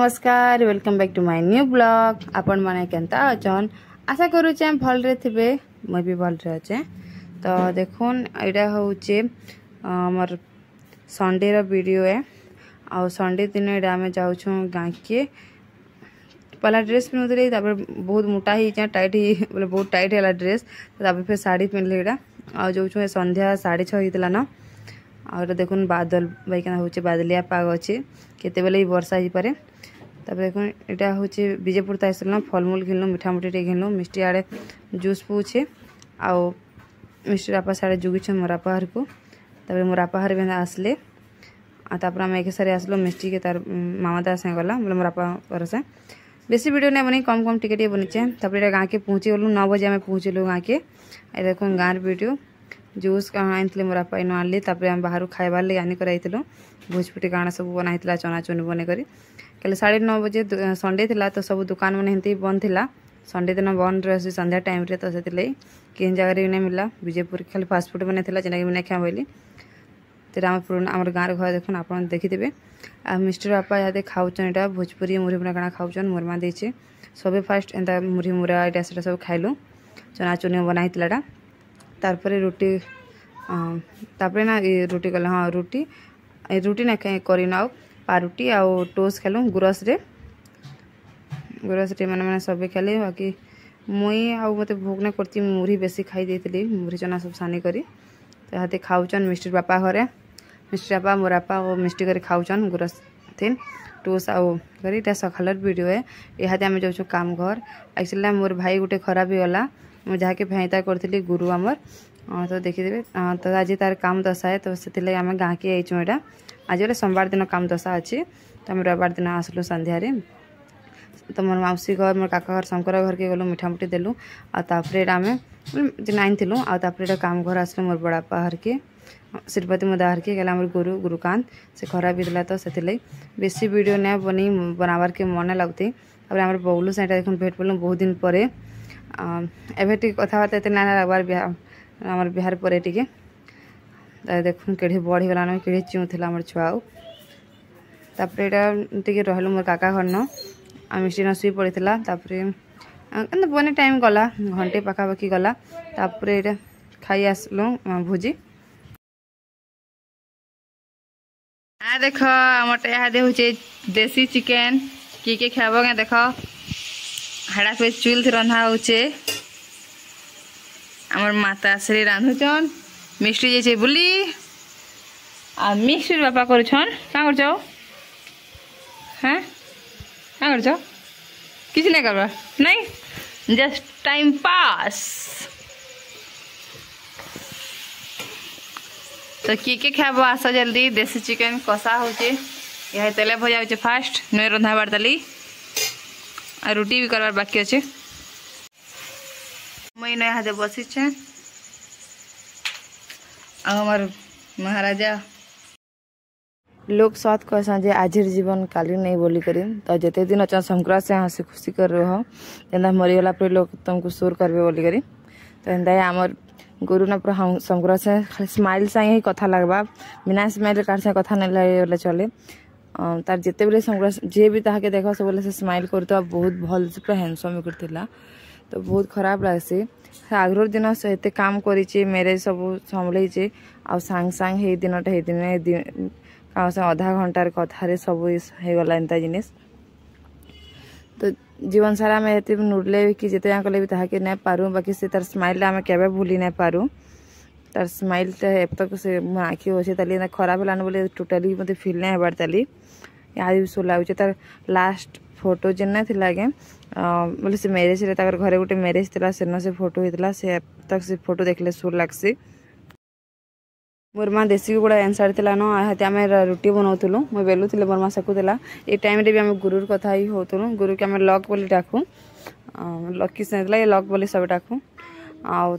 नमस्कार welcome back to my new blog. आपण माने केनता अचन आशा करूचे भल रे थिबे मैं भी भल रे अच्छे। तो देखुन एटा होचे हमर संडे रो वीडियो है। आ संडे दिन एटा हमें जाउछु गां के पहला ड्रेस पिनुतले तापर बहुत मोटा ही टाइट ही बोले बहुत टाइट हैला ड्रेस तापर फिर साड़ी पिनले एटा आ जाउछु संध्या 6:30 हितला ना। और देखुन बादल बैकना होचे बादलिया पाग अच्छे केते बेले वर्षा ही पारे। तापर देखो यहाँ हूँ विजयपुर तो आसल फलमूल घिनलु मिठा मुठी घिनलु मिष्टी आड़े जूस पुछे आउ मिष्टी बापा साड़े जुगिछे मोर बापा हर को। तापर मोर बापा हर भी आसले आपर आम एक सारे आसलो मिष्टी के तार मामा दास गला बोले मोर बापा से बेसी वीडियो नहीं बनी कम कम टिके बनीचे। तापर गाँ के पहुँची गलु 9 बजे आम पहुँचलु गाँ के देख गाँव वीडियो जूस कहाँ आनी मोर बापा इन आनली। तापर आम बाहर खाइबार लगे आनी कराइलु भोजपुटी काଣା सब बनाई चना चुनी बने करी कल 9:30 बजे संडे थिला तो सब दुकान मैंने हेंती बंद थिला संडे दिन बंद रही संध्या टाइम रे। तो से किन जगह भी नहीं मिला विजयपुर खाली फास्टफुड मैंने थिला जेना कि क्या बोली तेरा आम पुराना आम गाँव घर देखुन आप देखिथे आ मिस्टर बापा यहाँ खाऊन यहाँ भोजपुरी मुढ़ी मुरा काଣା खाऊन मोरमा देचे सबे फास्ट एंता मुढ़ी मुरा यहाँ से सब खाइलु चना चुनी बनाई तारपरे रोटी तापरे ना रोटी कल हाँ रुटी ना करना पारुटी आउ टोस्ट खेलु गुरस रे मैंने सब खेले बाकी मुई आउ मत भोग ना करती मुढ़ी बेसी खाई देती मुढ़ी चना सब सानी करी तो यहाँ खाऊन मिस्टर बापा घरे मिस्टर बापा मोर बापा और मिष्टी कर खाऊन गुरस थी टोस्ट आउ करी सकाल वीडियो है। यहाँ आम जाऊँ काम घर एक्चुअली मोर भाई गोटे खराब ही गला मुझे जहाँकि भेईता करी गुरु आमर तो देखिदेवे तो आज तार काम दशा है तो से आम गाँ के आईचु यहाँ आज बोले सोमवार दिन काम दशा अच्छी तो आम रविवार दिन आसलु संध्यारे तो मोर मौसी घर मोर काका घर शंकर घर के गलु मिठा मुठी देलु आतापर आम नाइन थिलु आतापर काम घर आसलु मोर बड़ापा हर के श्रीपति मुदा हर के गला गुरुकांत से खराब होता तो से बेसी वीडियो नहीं बनी बनाबार के मन लगती। तापर आम बबलू से देखुन भेट पड़लु बहुत दिन पर एवं कथबार्ता एत ना लगवार आम बिहार पर टे देखुन केढ़ी बढ़ीगलान केढ़ी चुँला मोर छुआ तापर यहाँ टे रहलु मोर काका घर न मिष्टी न शुई पड़ा तापर बने टाइम गला घंटे पाखापाखि गला तापर यहाँ खाई आसलु भोजी आ देख आमर यहाँ हूँ देसी चिकेन किए खाब क्या देख हाड़ा पे चुल रंधा होचे आमर माता श्री रांधुचन मिष्टी जैसे बुली आ मिष्टी बापा करुछन क्या कर हाँ क्या कर किसी नहीं करवा नहीं जस्ट टाइम पास। तो किए खाब आस जल्दी देसी चिकेन कषा होचे यह तेल भजा हो फास्ट नुए रंधा बार दाली आ रोटी भी करवार बाकी अच्छे मुई न यहाँ बसीचे आमर महाराजा लोग साथ कहसा जे आजिर जीवन काली नहीं बोली करी तो जिते दिन अच्छा संक्रांत से हंसी खुशी कर रहे हो जेना मरीगला पर लोग तुमको सुर करबे बोली करी तो एंता आमर गुरु ना पूरा संक्रांत से खाली स्माइल से ही कथा लगवा बिना स्माइल कार से कथा नहीं लगे चले तार जिते बेले संक्रांत जे भी ताके देख सब बोले से स्माइल करते बहुत भल से पूरा हैंडसम करथिला तो बहुत खराब लगसी आग्रह दिन से एत काम करी मैरेज सब संभे आ सांग सांग हे दिन अधा घंटार कथार सब होगला एंता जिनिस तो जीवन सारा आम ये नुड़ले कि जिते कले भी ताके नहीं पारू बाकी से तार स्माइल आम केवे भूली नहीं पारू तार स्माइल तक से आँखी अच्छे ताली खराब है बोले टोटाली मत फिल नहीं हबार ताली यहाँ भी सो लगे तार लास्ट फोटो जेना थी आगे बोले से मैरेज रे ताकर घरे गोटे मैरेज थिला सेन से फोटो होता से तक से फोटो देखले सुर लगसी मोर माँ देसी गुड़ा एनसार थी न यहाँ आम रुटी बनाऊलु मुझे बेलुले मोर माँ सेकुला ये टाइम रे भी आम गुरुर कथा ही होतुलु गुरु के आम लक बोली डाकू लकी से ये लक बोली सब डाकू आ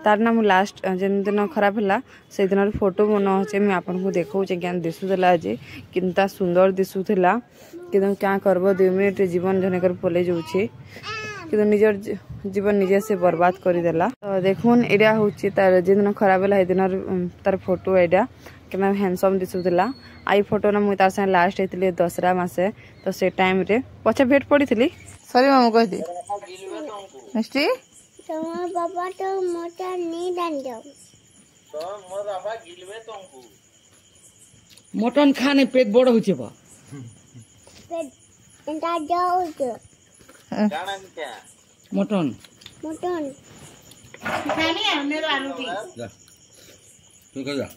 तार ना मुझे लास्ट जिन दिन खराब है से दिन फोटो बनाऊे मुझे आपको देखा क्या दिशुला आज किंता सुंदर दिशुला कि क्या करब 2 मिनट जीवन जनकर पलि जाऊे कि निजर जीवन निजे से बर्बाद करदेला। तो देखुन यहाँ हूँ तार जिन खराब है दिन तार फोटो यहाँ केना हैंडसम दिसुला आई फोटो ना मुई तार संगे लास्ट हेतिली दसरा मासे तो से टाइम रे पछे भेट पड़ी थी सॉरी मामू कह दी मिस्टी तुम्हारा पापा तो मोटा नहीं डाल दो तो मोर बाबा गिलवे तुमको मटन खाने पेट बड़ होचे बा पेट इंटा जाओ जो जाना क्या मटन मोटन खाने है मेरा आलू की जा तू कह जा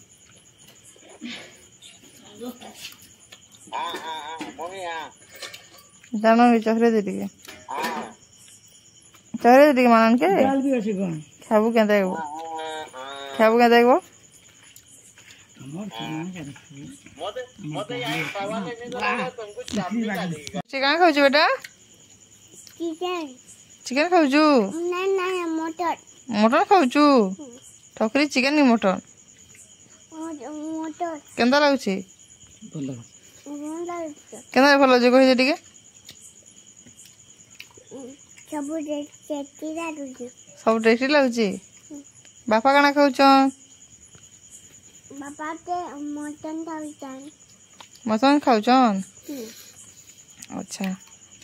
हां मम्मी हां जानो भी चखरे दे दिए हां चखरे दे दिए मानन के दाल भी अछि गन खाबू केंता एगो खाबू केंता एगो मते मते यही बाबा ने नहीं दला तुमको चाबी डाली चिकन खाऊ छु बेटा चिकन चिकन खाऊ छु नहीं मोटर मटन खाऊ छु ठकरी चिकन नि मटन मोटर केंता लाଗୁଛି बोल केंता भलो जे कहि जे टिके सब टेस्टी लाଗୁଛି सब टेस्टी लाଗୁଛି बापा काना खाऊ छन बापा के मटन खाउछन मटन खाऊ छन अच्छा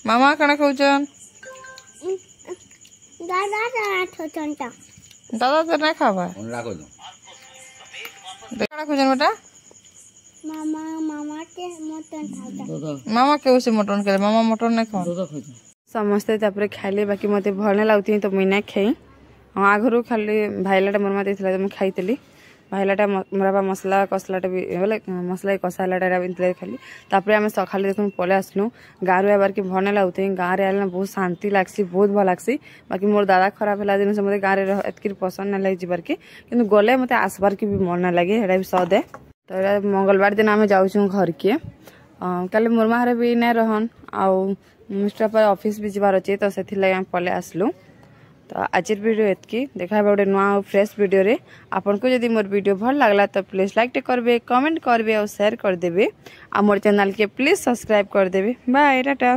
मामा काना खाऊ छन दादा खाउछन त दादा तो नहीं खावा फोन राखो दो काना खाऊ छन बेटा मामा मामा के मटन खाउछन दादा मामा के उसे मटन करे मामा मटन नहीं खाओ दादा खा समस्ते तापर खाइले बाकी मते भल नहीं लागुती तो मुई नहीं खाई हाँ आगरू खाली भाईलाटा मोर माते तो मुझे खाई भाईलाटा मोरा मसला कसलाटा भी बोले मसला कसालाटा भी खाली तापर आम सका देखो पले आसलु गाँव आबार कि भल नहीं लगुते गाँव आए ना बहुत शांति लगसी बहुत भल लगसी बाकी मोर दादा खराब है दिन से मतलब गाँव एतक पसंद नहीं लगे जीवार की गले मत आसबार की भी मन ना लगे एटा भी सद है तो मंगलवार दिन आम जाऊँ घर के कल मोर मारे भी नहीं रहन आउ मिस्टर पर ऑफिस भी जीवार अच्छे तो से पले आसलु तो आज वीडियो एतकी देखा गोटे नुआ फ्रेश वीडियो रे आपन को यदि मोर वीडियो भल लागला तो प्लीज लाइक करबे कमेंट करबे और शेयर कर देबे आ मोर चैनल के प्लीज सब्सक्राइब कर देबे बाय टाटा।